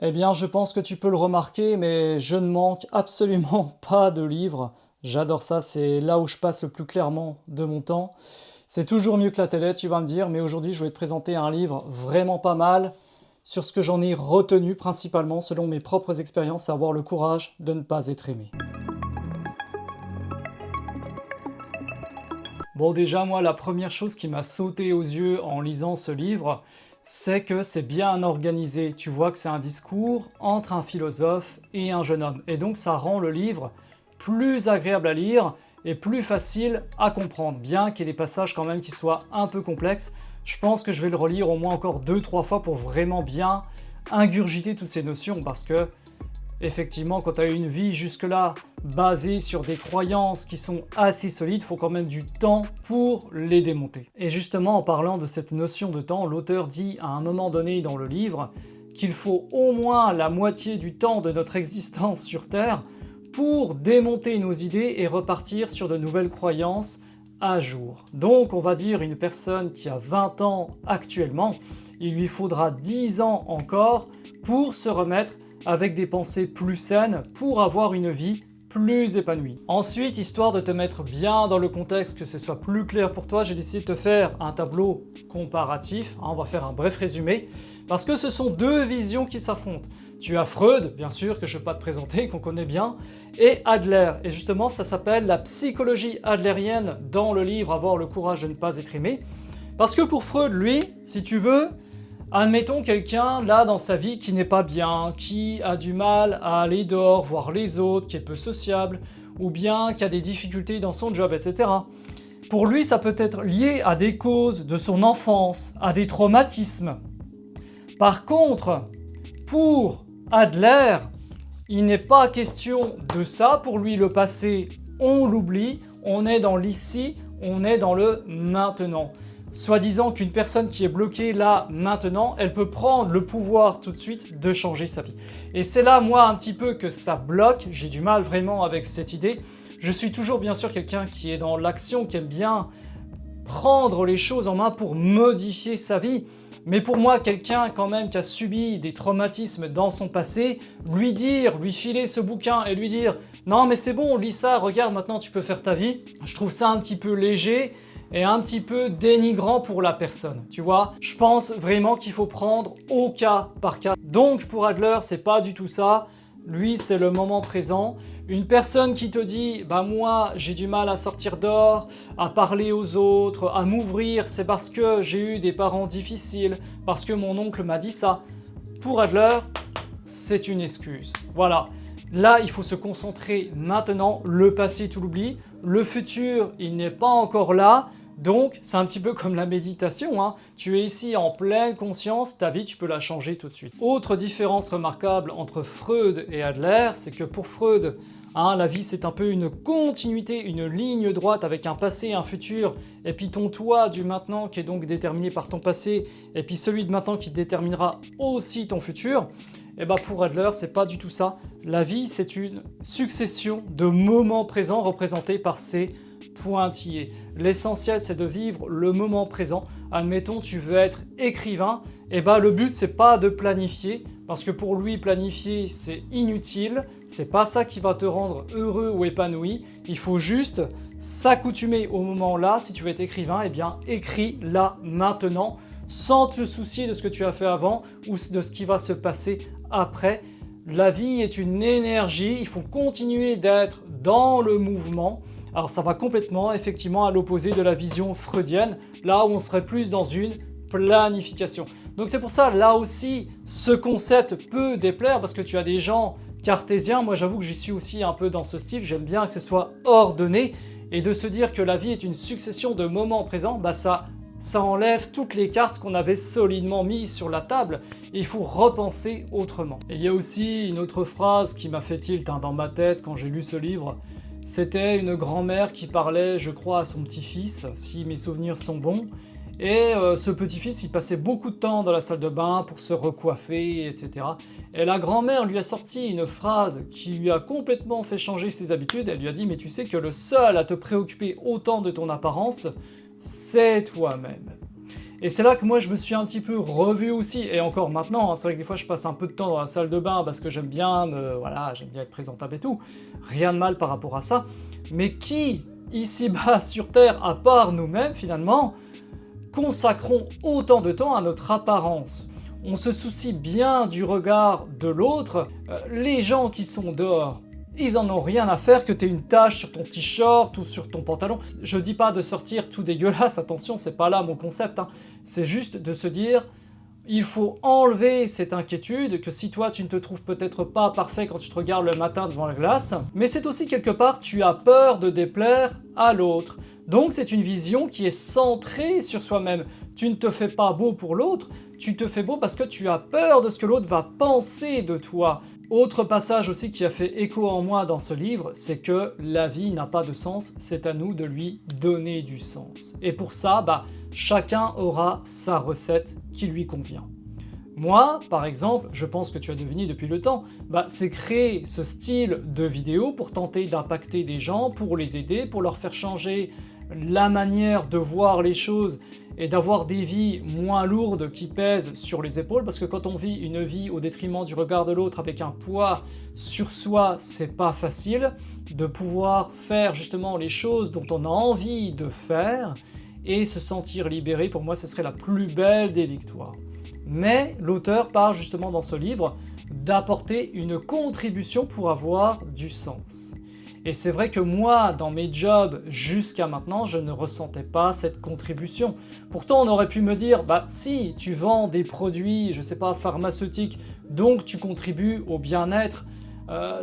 Eh bien, je pense que tu peux le remarquer, mais je ne manque absolument pas de livres. J'adore ça, c'est là où je passe le plus clairement de mon temps. C'est toujours mieux que la télé, tu vas me dire, mais aujourd'hui, je vais te présenter un livre vraiment pas mal sur ce que j'en ai retenu principalement selon mes propres expériences, c'est avoir le courage de ne pas être aimé. Bon, déjà, moi, la première chose qui m'a sauté aux yeux en lisant ce livre, c'est que c'est bien organisé. Tu vois que c'est un discours entre un philosophe et un jeune homme. Et donc, ça rend le livre plus agréable à lire et plus facile à comprendre. Bien qu'il y ait des passages quand même qui soient un peu complexes, je pense que je vais le relire au moins encore 2-3 fois pour vraiment bien ingurgiter toutes ces notions parce que effectivement, quand tu as une vie jusque-là basée sur des croyances qui sont assez solides, il faut quand même du temps pour les démonter. Et justement, en parlant de cette notion de temps, l'auteur dit à un moment donné dans le livre qu'il faut au moins la moitié du temps de notre existence sur Terre pour démonter nos idées et repartir sur de nouvelles croyances à jour. Donc, on va dire une personne qui a 20 ans actuellement, il lui faudra 10 ans encore pour se remettre avec des pensées plus saines pour avoir une vie plus épanouie. Ensuite, histoire de te mettre bien dans le contexte, que ce soit plus clair pour toi, j'ai décidé de te faire un tableau comparatif. On va faire un bref résumé, parce que ce sont deux visions qui s'affrontent. Tu as Freud, bien sûr, que je ne vais pas te présenter, qu'on connaît bien, et Adler. Et justement, ça s'appelle la psychologie adlérienne dans le livre « Avoir le courage de ne pas être aimé ». Parce que pour Freud, lui, si tu veux, admettons quelqu'un là dans sa vie qui n'est pas bien, qui a du mal à aller dehors, voir les autres, qui est peu sociable, ou bien qui a des difficultés dans son job, etc. Pour lui, ça peut être lié à des causes de son enfance, à des traumatismes. Par contre, pour Adler, il n'est pas question de ça. Pour lui, le passé, on l'oublie, on est dans l'ici, on est dans le maintenant. Soi-disant qu'une personne qui est bloquée là, maintenant, elle peut prendre le pouvoir tout de suite de changer sa vie. Et c'est là, moi, un petit peu que ça bloque. J'ai du mal vraiment avec cette idée. Je suis toujours, bien sûr, quelqu'un qui est dans l'action, qui aime bien prendre les choses en main pour modifier sa vie. Mais pour moi, quelqu'un quand même qui a subi des traumatismes dans son passé, lui filer ce bouquin et lui dire « Non mais c'est bon, lis ça, regarde, maintenant tu peux faire ta vie », je trouve ça un petit peu léger et un petit peu dénigrant pour la personne, tu vois. Je pense vraiment qu'il faut prendre au cas par cas. Donc pour Adler, c'est pas du tout ça. Lui, c'est le moment présent. Une personne qui te dit « Bah moi, j'ai du mal à sortir dehors, à parler aux autres, à m'ouvrir, c'est parce que j'ai eu des parents difficiles, parce que mon oncle m'a dit ça. » Pour Adler, c'est une excuse. Voilà. Là, il faut se concentrer maintenant. Le passé, tu l'oublies. Le futur, il n'est pas encore là. Donc, c'est un petit peu comme la méditation, hein. Tu es ici en pleine conscience, ta vie, tu peux la changer tout de suite. Autre différence remarquable entre Freud et Adler, c'est que pour Freud, la vie, c'est un peu une continuité, une ligne droite avec un passé et un futur, et puis ton toi du maintenant qui est donc déterminé par ton passé, et puis celui de maintenant qui déterminera aussi ton futur. Et bah pour Adler, c'est pas du tout ça. La vie, c'est une succession de moments présents représentés par ces pointillés. L'essentiel, c'est de vivre le moment présent. Admettons, tu veux être écrivain, et le but, c'est pas de planifier, parce que pour lui, planifier, c'est inutile, c'est pas ça qui va te rendre heureux ou épanoui. Il faut juste s'accoutumer au moment là. Si tu veux être écrivain, écris là, maintenant, sans te soucier de ce que tu as fait avant ou de ce qui va se passer après. La vie est une énergie, il faut continuer d'être dans le mouvement. Alors ça va complètement, effectivement, à l'opposé de la vision freudienne, là où on serait plus dans une planification. Donc c'est pour ça, là aussi, ce concept peut déplaire, parce que tu as des gens cartésiens, moi j'avoue que j'y suis aussi un peu dans ce style, j'aime bien que ce soit ordonné, et de se dire que la vie est une succession de moments présents, ça enlève toutes les cartes qu'on avait solidement mises sur la table, et il faut repenser autrement. Et il y a aussi une autre phrase qui m'a fait tilt dans ma tête quand j'ai lu ce livre. C'était une grand-mère qui parlait, je crois, à son petit-fils, si mes souvenirs sont bons. Et ce petit-fils, il passait beaucoup de temps dans la salle de bain pour se recoiffer, etc. Et la grand-mère lui a sorti une phrase qui lui a complètement fait changer ses habitudes. Elle lui a dit « Mais tu sais que le seul à te préoccuper autant de ton apparence, c'est toi-même. » Et c'est là que moi je me suis un petit peu revu aussi, et encore maintenant, hein, c'est vrai que des fois je passe un peu de temps dans la salle de bain parce que j'aime bien j'aime bien être présentable et tout, rien de mal par rapport à ça, mais qui, ici-bas sur Terre, à part nous-mêmes finalement, consacrons autant de temps à notre apparence? On se soucie bien du regard de l'autre. Les gens qui sont dehors, ils en ont rien à faire que t'aies une tache sur ton t-shirt ou sur ton pantalon. Je dis pas de sortir tout dégueulasse, attention, c'est pas là mon concept, hein. C'est juste de se dire, il faut enlever cette inquiétude, que si toi tu ne te trouves peut-être pas parfait quand tu te regardes le matin devant la glace, mais c'est aussi quelque part, tu as peur de déplaire à l'autre. Donc c'est une vision qui est centrée sur soi-même. Tu ne te fais pas beau pour l'autre, tu te fais beau parce que tu as peur de ce que l'autre va penser de toi. Autre passage aussi qui a fait écho en moi dans ce livre, c'est que la vie n'a pas de sens, c'est à nous de lui donner du sens. Et pour ça, chacun aura sa recette qui lui convient. Moi, par exemple, je pense que tu as deviné depuis le temps, c'est créer ce style de vidéo pour tenter d'impacter des gens, pour les aider, pour leur faire changer la manière de voir les choses et d'avoir des vies moins lourdes qui pèsent sur les épaules, parce que quand on vit une vie au détriment du regard de l'autre avec un poids sur soi, c'est pas facile de pouvoir faire justement les choses dont on a envie de faire et se sentir libéré. Pour moi, ce serait la plus belle des victoires. Mais l'auteur parle justement dans ce livre d'apporter une contribution pour avoir du sens. Et c'est vrai que moi, dans mes jobs jusqu'à maintenant, je ne ressentais pas cette contribution. Pourtant, on aurait pu me dire, si, tu vends des produits, je sais pas, pharmaceutiques, donc tu contribues au bien-être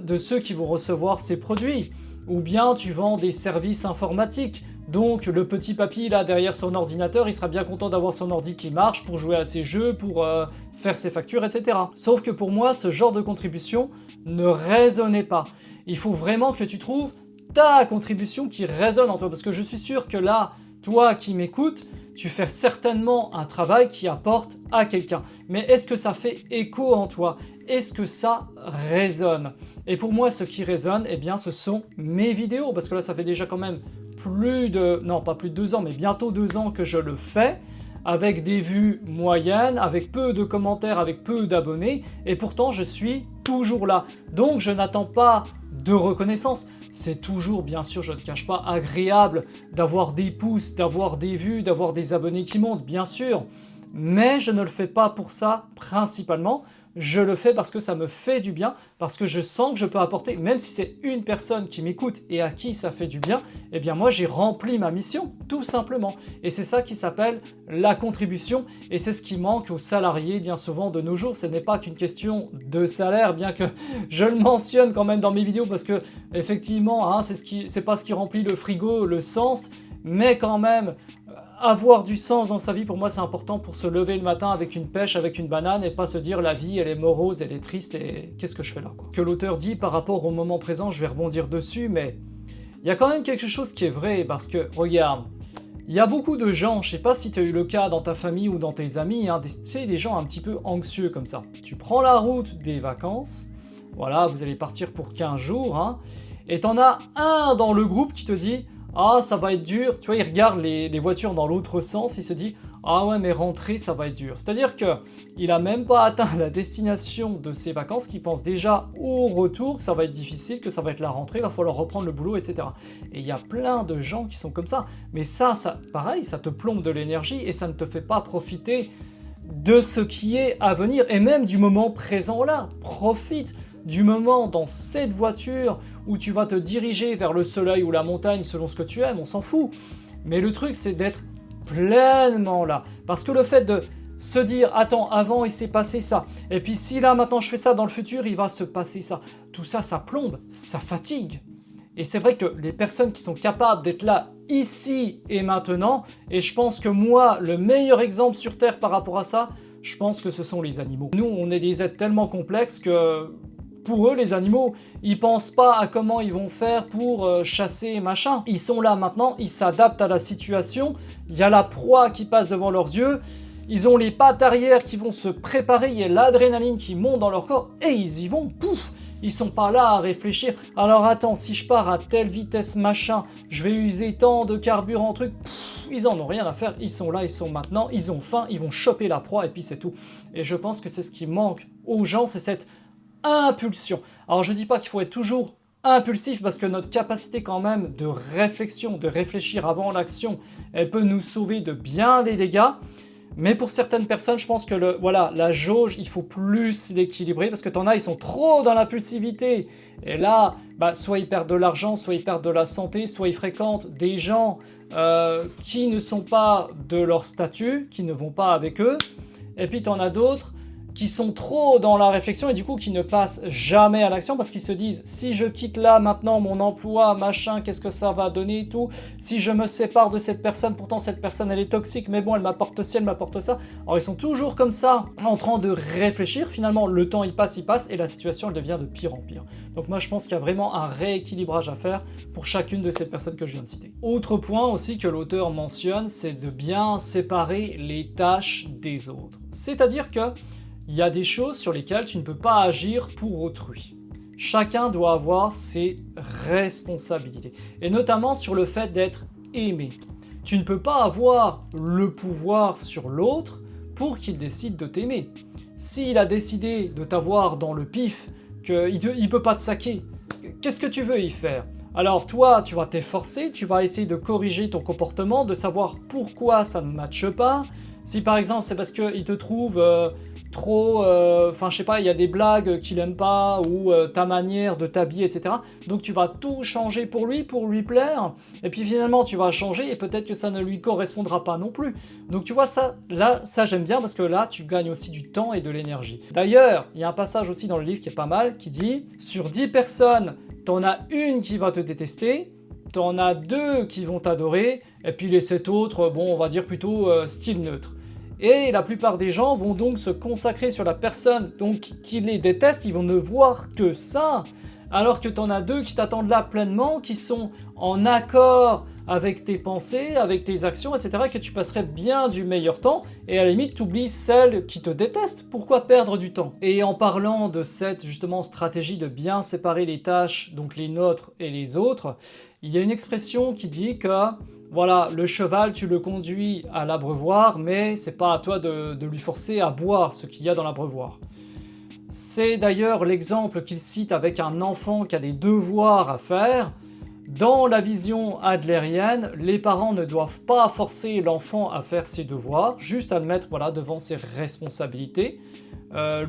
de ceux qui vont recevoir ces produits. Ou bien tu vends des services informatiques, donc le petit papy là derrière son ordinateur, il sera bien content d'avoir son ordi qui marche pour jouer à ses jeux, pour faire ses factures, etc. Sauf que pour moi, ce genre de contribution ne résonnait pas. Il faut vraiment que tu trouves ta contribution qui résonne en toi, parce que je suis sûr que là, toi qui m'écoutes, tu fais certainement un travail qui apporte à quelqu'un. Mais est-ce que ça fait écho en toi? Est-ce que ça résonne? Et pour moi, ce qui résonne, ce sont mes vidéos, parce que là, ça fait déjà quand même pas plus de 2 ans, mais bientôt 2 ans que je le fais, avec des vues moyennes, avec peu de commentaires, avec peu d'abonnés, et pourtant je suis toujours là. Donc je n'attends pas de reconnaissance. C'est toujours, bien sûr, je ne te cache pas, agréable d'avoir des pouces, d'avoir des vues, d'avoir des abonnés qui montent, bien sûr, mais je ne le fais pas pour ça principalement. Je le fais parce que ça me fait du bien, parce que je sens que je peux apporter, même si c'est une personne qui m'écoute et à qui ça fait du bien, moi j'ai rempli ma mission, tout simplement. Et c'est ça qui s'appelle la contribution, et c'est ce qui manque aux salariés bien souvent de nos jours. Ce n'est pas qu'une question de salaire, bien que je le mentionne quand même dans mes vidéos, parce que effectivement, c'est pas ce qui remplit le frigo, le sens, mais quand même, avoir du sens dans sa vie, pour moi, c'est important pour se lever le matin avec une pêche, avec une banane, et pas se dire la vie, elle est morose, elle est triste, et qu'est-ce que je fais là, quoi. Que l'auteur dit par rapport au moment présent, je vais rebondir dessus, mais il y a quand même quelque chose qui est vrai, parce que, regarde, il y a beaucoup de gens, je sais pas si tu as eu le cas dans ta famille ou dans tes amis, des gens un petit peu anxieux comme ça. Tu prends la route des vacances, voilà, vous allez partir pour 15 jours, et t'en as un dans le groupe qui te dit « Ah, ça va être dur », tu vois, il regarde les voitures dans l'autre sens, il se dit « Ah ouais, mais rentrer, ça va être dur ». C'est-à-dire qu'il a même pas atteint la destination de ses vacances, qu'il pense déjà au retour, que ça va être difficile, que ça va être la rentrée, il va falloir reprendre le boulot, etc. Et il y a plein de gens qui sont comme ça. Mais ça, pareil, ça te plombe de l'énergie et ça ne te fait pas profiter de ce qui est à venir, et même du moment présent là. Profite du moment dans cette voiture où tu vas te diriger vers le soleil ou la montagne selon ce que tu aimes, on s'en fout. Mais le truc, c'est d'être pleinement là. Parce que le fait de se dire « Attends, avant il s'est passé ça, et puis si là maintenant je fais ça, dans le futur il va se passer ça », tout ça, ça plombe, ça fatigue. Et c'est vrai que les personnes qui sont capables d'être là, ici et maintenant, et je pense que moi, le meilleur exemple sur Terre par rapport à ça, je pense que ce sont les animaux. Nous, on est des êtres tellement complexes que pour eux, les animaux, ils pensent pas à comment ils vont faire pour chasser et machin. Ils sont là maintenant, ils s'adaptent à la situation, il y a la proie qui passe devant leurs yeux, ils ont les pattes arrière qui vont se préparer, il y a l'adrénaline qui monte dans leur corps, et ils y vont, pouf. Ils sont pas là à réfléchir, alors attends, si je pars à telle vitesse machin, je vais user tant de carburant, truc, ils en ont rien à faire, ils sont là, ils sont maintenant, ils ont faim, ils vont choper la proie et puis c'est tout. Et je pense que c'est ce qui manque aux gens, c'est cette impulsion. Alors je dis pas qu'il faut être toujours impulsif parce que notre capacité quand même de réflexion, de réfléchir avant l'action, elle peut nous sauver de bien des dégâts. Mais pour certaines personnes, je pense que la jauge, il faut plus l'équilibrer parce que t'en as, ils sont trop dans l'impulsivité. Et là, soit ils perdent de l'argent, soit ils perdent de la santé, soit ils fréquentent des gens qui ne sont pas de leur statut, qui ne vont pas avec eux. Et puis t'en as d'autres qui sont trop dans la réflexion et du coup qui ne passent jamais à l'action parce qu'ils se disent si je quitte là maintenant mon emploi, machin, qu'est-ce que ça va donner et tout, si je me sépare de cette personne, pourtant cette personne elle est toxique mais bon elle m'apporte ci, elle m'apporte ça. Alors ils sont toujours comme ça en train de réfléchir, finalement le temps il passe et la situation elle devient de pire en pire. Donc moi je pense qu'il y a vraiment un rééquilibrage à faire pour chacune de ces personnes que je viens de citer. Autre point aussi que l'auteur mentionne, c'est de bien séparer les tâches des autres. C'est-à-dire que il y a des choses sur lesquelles tu ne peux pas agir pour autrui. Chacun doit avoir ses responsabilités. Et notamment sur le fait d'être aimé. Tu ne peux pas avoir le pouvoir sur l'autre pour qu'il décide de t'aimer. S'il a décidé de t'avoir dans le pif, qu'il ne peut pas te saquer, qu'est-ce que tu veux y faire ? Alors toi, tu vas t'efforcer, tu vas essayer de corriger ton comportement, de savoir pourquoi ça ne matche pas. Si par exemple c'est parce qu'il te trouve trop, je sais pas, il y a des blagues qu'il aime pas ou ta manière de t'habiller, etc. Donc tu vas tout changer pour lui plaire. Et puis finalement tu vas changer et peut-être que ça ne lui correspondra pas non plus. Donc tu vois ça j'aime bien parce que là tu gagnes aussi du temps et de l'énergie. D'ailleurs, il y a un passage aussi dans le livre qui est pas mal qui dit sur 10 personnes, t'en as une qui va te détester. T'en as 2 qui vont t'adorer, et puis les 7 autres, bon, on va dire plutôt style neutre. Et la plupart des gens vont donc se consacrer sur la personne donc, qui les déteste, ils vont ne voir que ça, alors que t'en as 2 qui t'attendent là pleinement, qui sont en accord avec tes pensées, avec tes actions, etc., que tu passerais bien du meilleur temps, et à la limite, t'oublies celles qui te détestent. Pourquoi perdre du temps ? Et en parlant de cette, justement, stratégie de bien séparer les tâches, donc les nôtres et les autres, il y a une expression qui dit que, voilà, le cheval, tu le conduis à l'abreuvoir, mais c'est pas à toi de lui forcer à boire ce qu'il y a dans l'abreuvoir. C'est d'ailleurs l'exemple qu'il cite avec un enfant qui a des devoirs à faire. Dans la vision adlérienne, les parents ne doivent pas forcer l'enfant à faire ses devoirs, juste à le mettre devant ses responsabilités,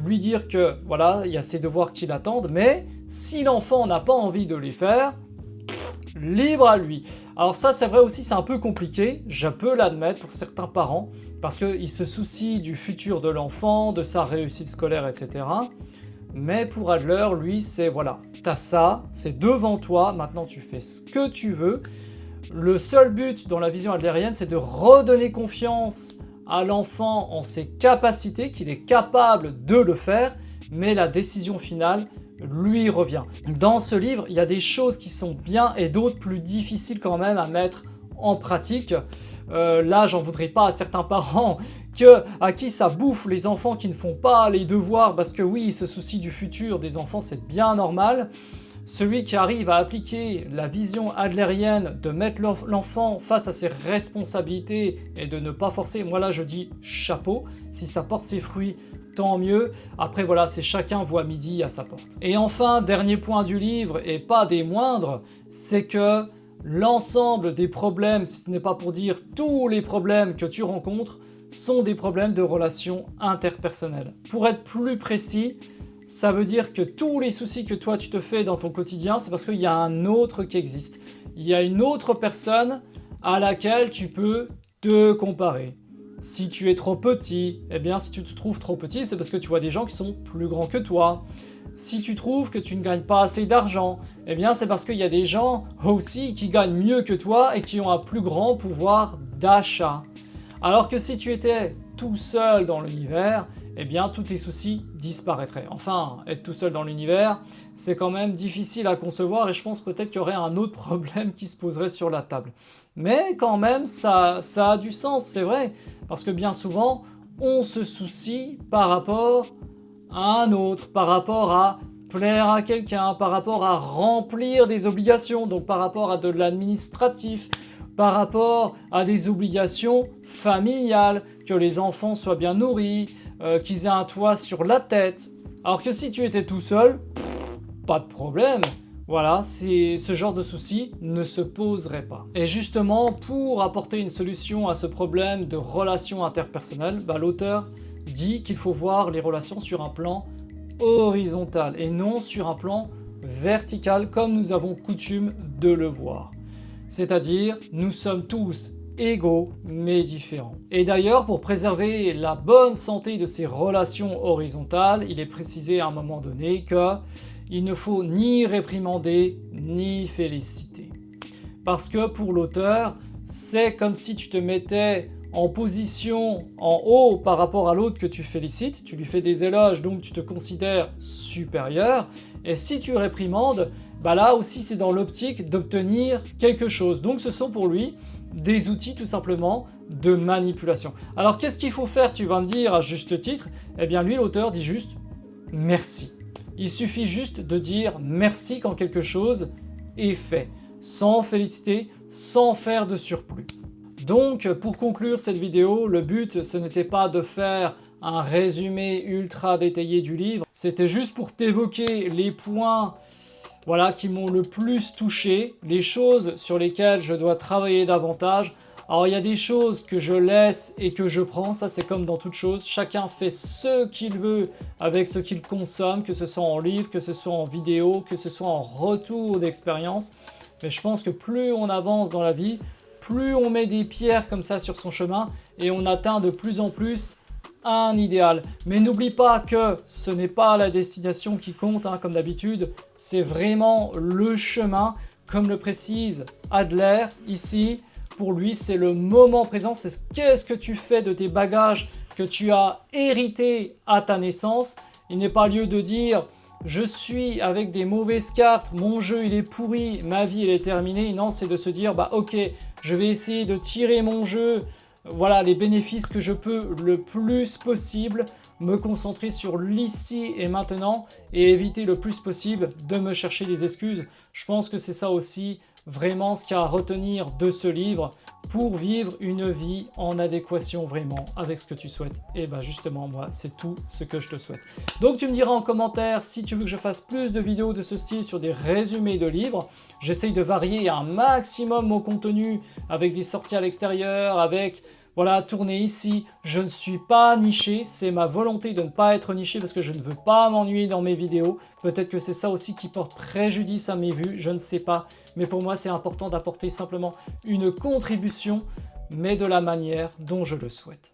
lui dire que voilà, il y a ses devoirs qui l'attendent, mais si l'enfant n'a pas envie de les faire, libre à lui. Alors ça c'est vrai aussi, c'est un peu compliqué, je peux l'admettre pour certains parents, parce qu'ils se soucient du futur de l'enfant, de sa réussite scolaire, etc. Mais pour Adler, lui, c'est voilà, t'as ça, c'est devant toi, maintenant tu fais ce que tu veux. Le seul but dans la vision adlérienne, c'est de redonner confiance à l'enfant en ses capacités, qu'il est capable de le faire, mais la décision finale lui revient. Dans ce livre, il y a des choses qui sont bien et d'autres plus difficiles quand même à mettre en pratique. Là, j'en voudrais pas à certains parents à qui ça bouffe les enfants qui ne font pas les devoirs parce que oui, ils se soucient du futur des enfants, c'est bien normal. Celui qui arrive à appliquer la vision adlérienne de mettre l'enfant face à ses responsabilités et de ne pas forcer, moi là je dis chapeau, si ça porte ses fruits, tant mieux. Après voilà, c'est chacun voit midi à sa porte. Et enfin, dernier point du livre, et pas des moindres, c'est que l'ensemble des problèmes, si ce n'est pas pour dire tous les problèmes que tu rencontres, sont des problèmes de relations interpersonnelles. Pour être plus précis, ça veut dire que tous les soucis que toi tu te fais dans ton quotidien, c'est parce qu'il y a un autre qui existe. Il y a une autre personne à laquelle tu peux te comparer. Si tu es trop petit, eh bien si tu te trouves trop petit, c'est parce que tu vois des gens qui sont plus grands que toi. Si tu trouves que tu ne gagnes pas assez d'argent, eh bien c'est parce qu'il y a des gens aussi qui gagnent mieux que toi et qui ont un plus grand pouvoir d'achat. Alors que si tu étais tout seul dans l'univers, eh bien tous tes soucis disparaîtraient. Enfin, être tout seul dans l'univers, c'est quand même difficile à concevoir et je pense peut-être qu'il y aurait un autre problème qui se poserait sur la table. Mais quand même, ça a du sens, c'est vrai, parce que bien souvent, on se soucie par rapport à un autre, par rapport à plaire à quelqu'un, par rapport à remplir des obligations, donc par rapport à de l'administratif, par rapport à des obligations familiales, que les enfants soient bien nourris, qu'ils aient un toit sur la tête. Alors que si tu étais tout seul, pas de problème. Voilà, ce genre de souci ne se poserait pas. Et justement, pour apporter une solution à ce problème de relations interpersonnelles, l'auteur dit qu'il faut voir les relations sur un plan horizontal et non sur un plan vertical comme nous avons coutume de le voir. C'est-à-dire, nous sommes tous égaux mais différents. Et d'ailleurs, pour préserver la bonne santé de ces relations horizontales, il est précisé à un moment donné qu'il ne faut ni réprimander ni féliciter. Parce que pour l'auteur, c'est comme si tu te mettais en position en haut par rapport à l'autre que tu félicites, tu lui fais des éloges, donc tu te considères supérieur, et si tu réprimandes, là aussi c'est dans l'optique d'obtenir quelque chose. Donc ce sont pour lui des outils tout simplement de manipulation. Alors qu'est-ce qu'il faut faire, tu vas me dire à juste titre? Eh bien lui, l'auteur, dit juste merci. Il suffit juste de dire merci quand quelque chose est fait, sans féliciter, sans faire de surplus. Donc pour conclure cette vidéo, le but ce n'était pas de faire un résumé ultra détaillé du livre, c'était juste pour t'évoquer les points qui m'ont le plus touché, les choses sur lesquelles je dois travailler davantage. Alors il y a des choses que je laisse et que je prends, ça c'est comme dans toute chose, chacun fait ce qu'il veut avec ce qu'il consomme, que ce soit en livre, que ce soit en vidéo, que ce soit en retour d'expérience. Mais je pense que plus on avance dans la vie, plus on met des pierres comme ça sur son chemin et on atteint de plus en plus un idéal. Mais n'oublie pas que ce n'est pas la destination qui compte, comme d'habitude, c'est vraiment le chemin, comme le précise Adler ici. Pour lui, c'est le moment présent, c'est qu'est-ce que tu fais de tes bagages que tu as hérités à ta naissance. Il n'est pas lieu de dire « je suis avec des mauvaises cartes, mon jeu il est pourri, ma vie elle est terminée ». Non, c'est de se dire « ok, je vais essayer de tirer mon jeu, les bénéfices que je peux le plus possible, me concentrer sur l'ici et maintenant et éviter le plus possible de me chercher des excuses ». Je pense que c'est ça aussi vraiment ce qu'il y a à retenir de ce livre pour vivre une vie en adéquation vraiment avec ce que tu souhaites. Et justement, moi, c'est tout ce que je te souhaite. Donc tu me diras en commentaire si tu veux que je fasse plus de vidéos de ce style sur des résumés de livres. J'essaye de varier un maximum mon contenu avec des sorties à l'extérieur, avec tourner ici. Je ne suis pas niché, c'est ma volonté de ne pas être niché parce que je ne veux pas m'ennuyer dans mes vidéos. Peut-être que c'est ça aussi qui porte préjudice à mes vues, je ne sais pas. Mais pour moi, c'est important d'apporter simplement une contribution, mais de la manière dont je le souhaite.